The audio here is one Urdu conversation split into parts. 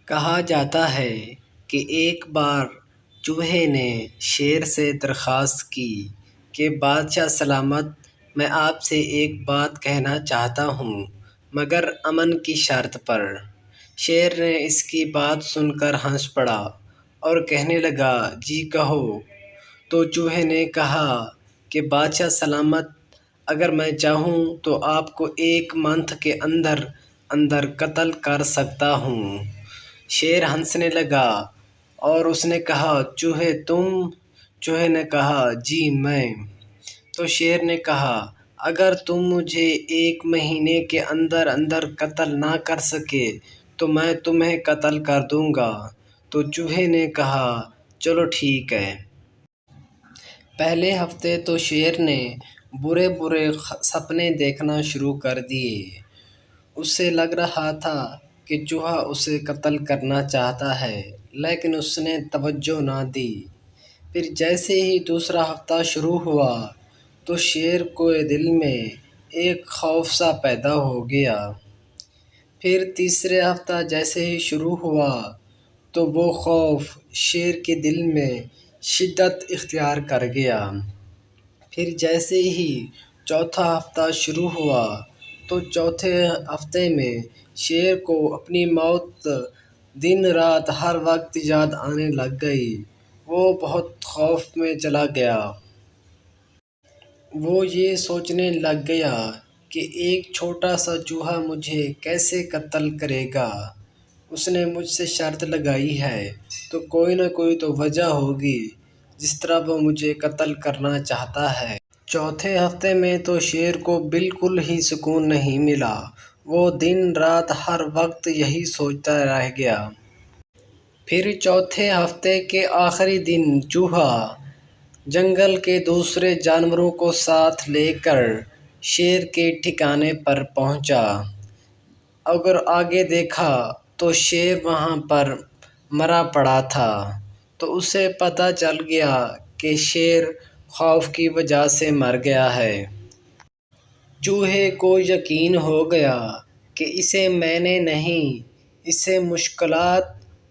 کہا جاتا ہے کہ ایک بار چوہے نے شیر سے درخواست کی کہ بادشاہ سلامت، میں آپ سے ایک بات کہنا چاہتا ہوں مگر امن کی شرط پر۔ شیر نے اس کی بات سن کر ہنس پڑا اور کہنے لگا، جی کہو۔ تو چوہے نے کہا کہ بادشاہ سلامت، اگر میں چاہوں تو آپ کو 1 منتھ کے اندر اندر قتل کر سکتا ہوں۔ شیر ہنسنے لگا اور اس نے کہا، چوہے تم؟ چوہے نے کہا، جی میں۔ تو شیر نے کہا، اگر تم مجھے 1 مہینے کے اندر اندر قتل نہ کر سکے تو میں تمہیں قتل کر دوں گا۔ تو چوہے نے کہا، چلو ٹھیک ہے۔ پہلے ہفتے تو شیر نے برے برے سپنے دیکھنا شروع کر دیے۔ اسے لگ رہا تھا کہ چوہا اسے قتل کرنا چاہتا ہے، لیکن اس نے توجہ نہ دی۔ پھر جیسے ہی دوسرا ہفتہ شروع ہوا تو شیر کو دل میں ایک خوف سا پیدا ہو گیا۔ پھر تیسرے ہفتہ جیسے ہی شروع ہوا تو وہ خوف شیر کے دل میں شدت اختیار کر گیا۔ پھر جیسے ہی چوتھا ہفتہ شروع ہوا تو چوتھے ہفتے میں شیر کو اپنی موت دن رات ہر وقت یاد آنے لگ گئی۔ وہ بہت خوف میں چلا گیا۔ وہ یہ سوچنے لگ گیا کہ ایک چھوٹا سا چوہا مجھے کیسے قتل کرے گا۔ اس نے مجھ سے شرط لگائی ہے تو کوئی نہ کوئی تو وجہ ہوگی جس طرح وہ مجھے قتل کرنا چاہتا ہے۔ چوتھے ہفتے میں تو شیر کو بالکل ہی سکون نہیں ملا۔ وہ دن رات ہر وقت یہی سوچتا رہ گیا۔ پھر چوتھے ہفتے کے آخری دن چوہا جنگل کے دوسرے جانوروں کو ساتھ لے کر شیر کے ٹھکانے پر پہنچا۔ اگر آگے دیکھا تو شیر وہاں پر مرا پڑا تھا۔ تو اسے پتہ چل گیا کہ شیر خوف کی وجہ سے مر گیا ہے۔ چوہے کو یقین ہو گیا کہ اسے میں نے نہیں، اسے مشکلات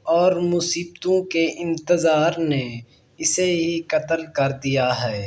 اور مصیبتوں کے انتظار نے اسے ہی قتل کر دیا ہے۔